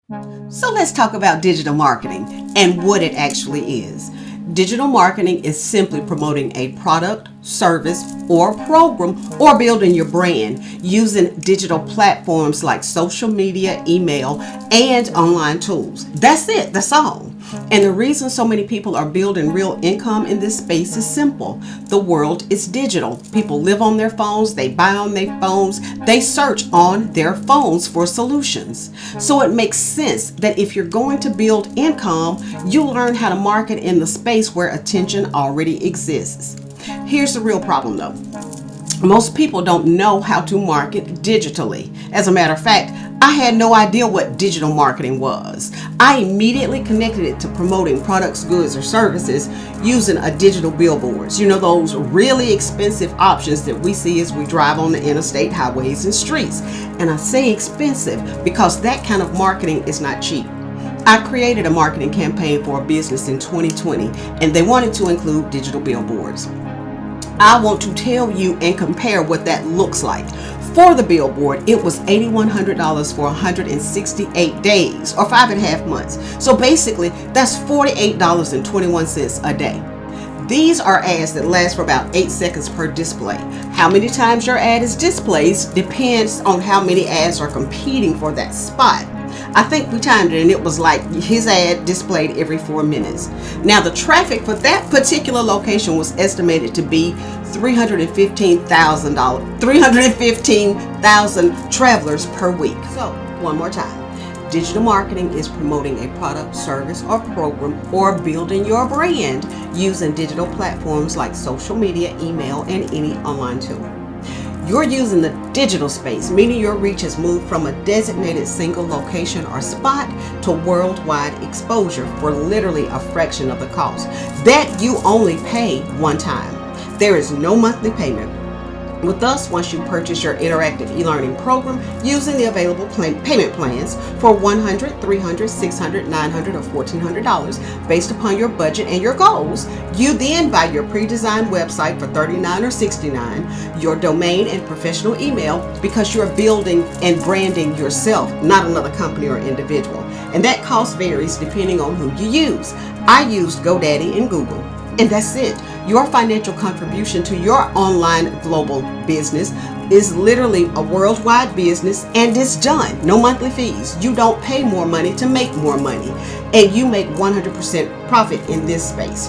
So let's talk about digital marketing and what it actually is. Digital marketing is simply promoting a product, service, or program, or building your brand using digital platforms like social media, email, and online tools. That's it, that's all. And the reason so many people are building real income in this space is simple. The world is digital. People live on their phones, they buy on their phones, they search on their phones for solutions. So it makes sense that if you're going to build income, you learn how to market in the space where attention already exists. Here's the real problem though. Most people don't know how to market digitally. As a matter of fact, I had no idea what digital marketing was. I immediately connected it to promoting products, goods, or services using a digital billboards. You know, those really expensive options that we see as we drive on the interstate highways and streets. And I say expensive because that kind of marketing is not cheap. I created a marketing campaign for a business in 2020, and they wanted to include digital billboards. I want to tell you and compare what that looks like. For the billboard, it was $8,100 for 168 days or 5.5 months. So basically, that's $48.21 a day. These are ads that last for about 8 seconds per display. How many times your ad is displayed depends on how many ads are competing for that spot. I think we timed it and it was like his ad displayed every 4 minutes. Now the traffic for that particular location was estimated to be 315,000 travelers per week. So one more time. Digital marketing is promoting a product, service, or program, or building your brand using digital platforms like social media, email, and any online tool. You're using the digital space, meaning your reach has moved from a designated single location or spot to worldwide exposure for literally a fraction of the cost that you only pay one time. There is no monthly payment. With us, once you purchase your interactive e-learning program using the available payment plans for $100, $300, $600, $900, or $1,400 based upon your budget and your goals, you then buy your pre-designed website for $39 or $69, your domain and professional email because you're building and branding yourself, not another company or individual. And that cost varies depending on who you use. I used GoDaddy and Google. And that's it. Your financial contribution to your online global business is literally a worldwide business, and it's done. No monthly fees. You don't pay more money to make more money. And you make 100% profit in this space.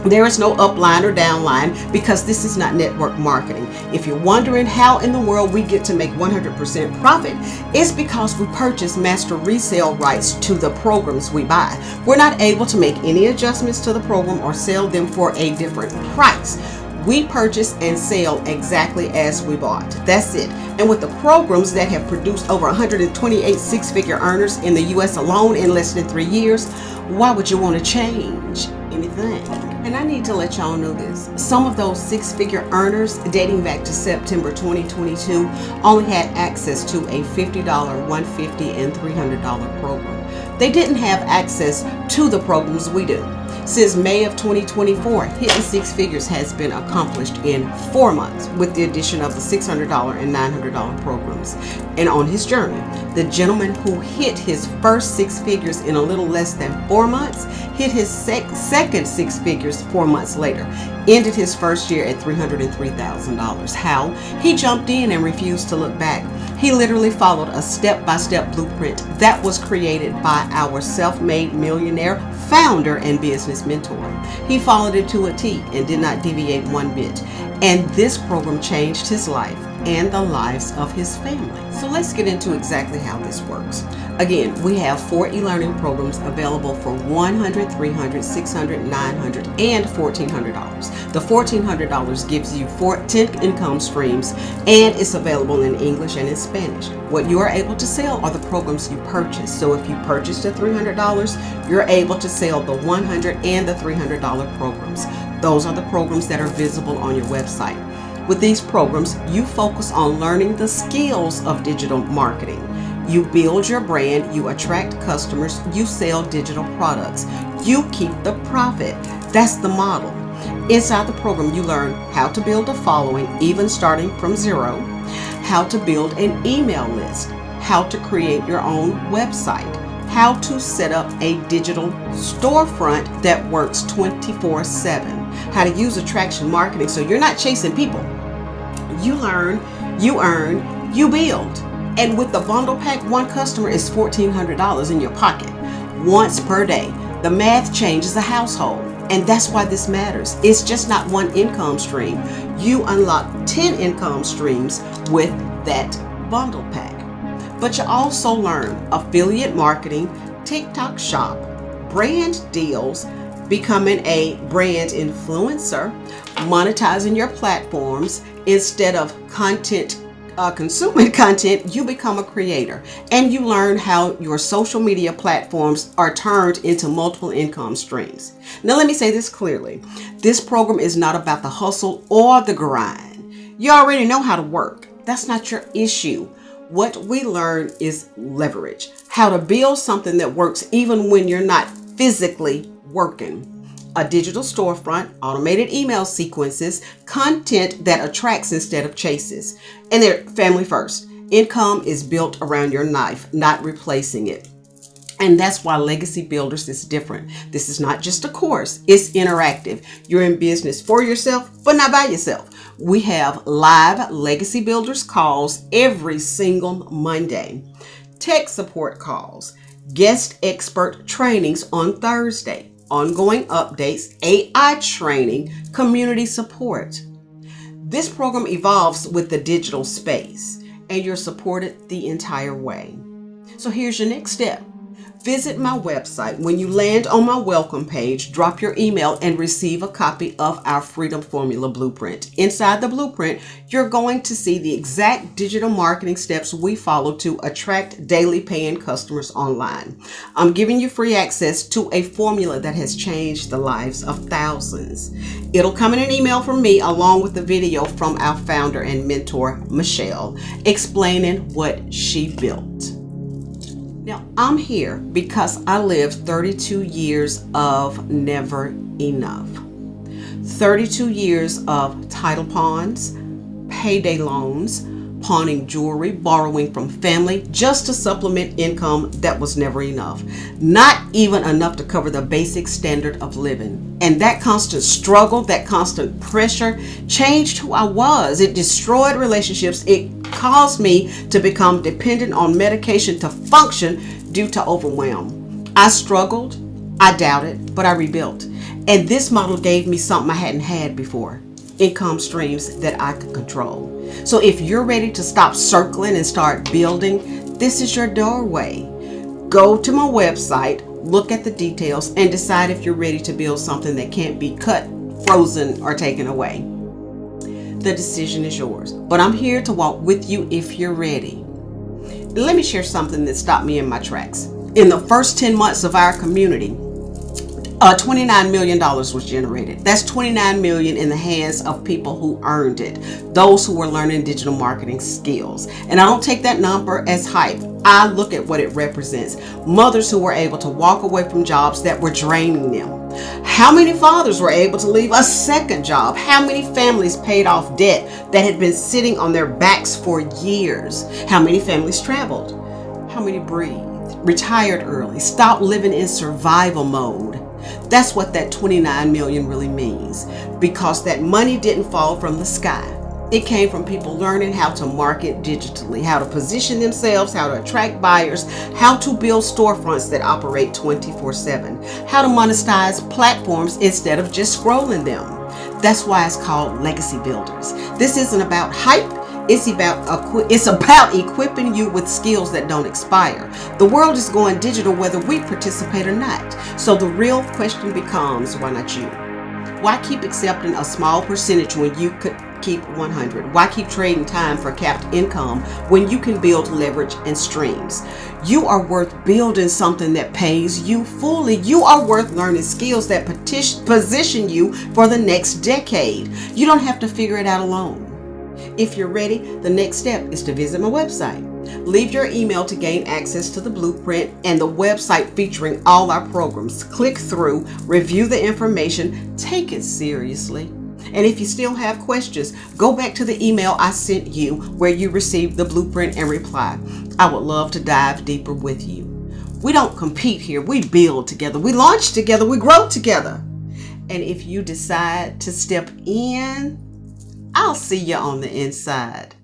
There is no upline or downline because this is not network marketing. If you're wondering how in the world we get to make 100% profit, it's because we purchase master resale rights to the programs we buy. We're not able to make any adjustments to the program or sell them for a different price. We purchase and sell exactly as we bought. That's it. And with the programs that have produced over 128 six-figure earners in the U.S. alone in less than 3 years, why would you want to change anything? And I need to let y'all know this. Some of those six-figure earners dating back to September 2022 only had access to a $50, $150, and $300 program. They didn't have access to the programs we do. Since May of 2024, hitting six figures has been accomplished in 4 months with the addition of the $600 and $900 programs. And on his journey, the gentleman who hit his first six figures in a little less than 4 months hit his second six figures 4 months later, ended his first year at $303,000. How? He jumped in and refused to look back. He literally followed a step-by-step blueprint that was created by our self-made millionaire founder and business mentor. He followed it to a T and did not deviate one bit. And this program changed his life and the lives of his family. So let's get into exactly how this works. Again, we have 4 e-learning programs available for $100, $300, $600, $900, and $1,400. The $1,400 gives you 10 income streams, and it's available in English and in Spanish. What you are able to sell are the programs you purchase. So if you purchased the $300, you're able to sell the $100 and the $300 programs. Those are the programs that are visible on your website. With these programs, you focus on learning the skills of digital marketing. You build your brand, you attract customers, you sell digital products. You keep the profit. That's the model. Inside the program, you learn how to build a following, even starting from zero, how to build an email list, how to create your own website, how to set up a digital storefront that works 24/7, how to use attraction marketing so you're not chasing people. You learn, you earn, you build. And with the bundle pack, one customer is $1,400 in your pocket once per day. The math changes a household. And that's why this matters. It's just not one income stream. You unlock 10 income streams with that bundle pack. But you also learn affiliate marketing, TikTok shop, brand deals, becoming a brand influencer, monetizing your platforms. Instead of consuming content, you become a creator, and you learn how your social media platforms are turned into multiple income streams. Now, let me say this clearly. This program is not about the hustle or the grind. You already know how to work. That's not your issue. What we learn is leverage, how to build something that works even when you're not physically working. A digital storefront, automated email sequences, content that attracts instead of chases. And they're family first. Income is built around your knife, not replacing it. And that's why Legacy Builders is different. This is not just a course, it's interactive. You're in business for yourself, but not by yourself. We have live Legacy Builders calls every single Monday, tech support calls, guest expert trainings on Thursday, ongoing updates, AI training, community support. This program evolves with the digital space, and you're supported the entire way. So here's your next step. Visit my website. When you land on my welcome page, drop your email and receive a copy of our Freedom Formula Blueprint. Inside the blueprint, you're going to see the exact digital marketing steps we follow to attract daily paying customers online. I'm giving you free access to a formula that has changed the lives of thousands. It'll come in an email from me along with the video from our founder and mentor, Michelle, explaining what she built. Now, I'm here because I lived 32 years of never enough. 32 years of title pawns, payday loans, pawning jewelry, borrowing from family just to supplement income that was never enough. Not even enough to cover the basic standard of living. And that constant struggle, that constant pressure changed who I was. It destroyed relationships. It caused me to become dependent on medication to function due to overwhelm. I struggled, I doubted, but I rebuilt. And this model gave me something I hadn't had before. Income streams that I could control. So if you're ready to stop circling and start building, this is your doorway. Go to my website, look at the details, and decide if you're ready to build something that can't be cut, frozen, or taken away. The decision is yours, but I'm here to walk with you if you're ready. Let me share something that stopped me in my tracks. In the first 10 months of our community, $29 million was generated. That's $29 million in the hands of people who earned it, those who were learning digital marketing skills. And I don't take that number as hype. I look at what it represents. Mothers who were able to walk away from jobs that were draining them. How many fathers were able to leave a second job? How many families paid off debt that had been sitting on their backs for years? How many families traveled? How many breathed, retired early, stopped living in survival mode? That's what that 29 million really means, because that money didn't fall from the sky. It came from people learning how to market digitally, how to position themselves, how to attract buyers, how to build storefronts that operate 24/7, how to monetize platforms instead of just scrolling them. That's why it's called Legacy Builders. This isn't about hype. It's about equipping you with skills that don't expire. The world is going digital whether we participate or not. So the real question becomes, why not you? Why keep accepting a small percentage when you could keep 100? Why keep trading time for capped income when you can build leverage and streams? You are worth building something that pays you fully. You are worth learning skills that position you for the next decade. You don't have to figure it out alone. If you're ready, the next step is to visit my website. Leave your email to gain access to the blueprint and the website featuring all our programs. Click through, review the information, take it seriously. And if you still have questions, go back to the email I sent you where you received the blueprint and reply. I would love to dive deeper with you. We don't compete here. We build together. We launch together. We grow together. And if you decide to step in, I'll see you on the inside.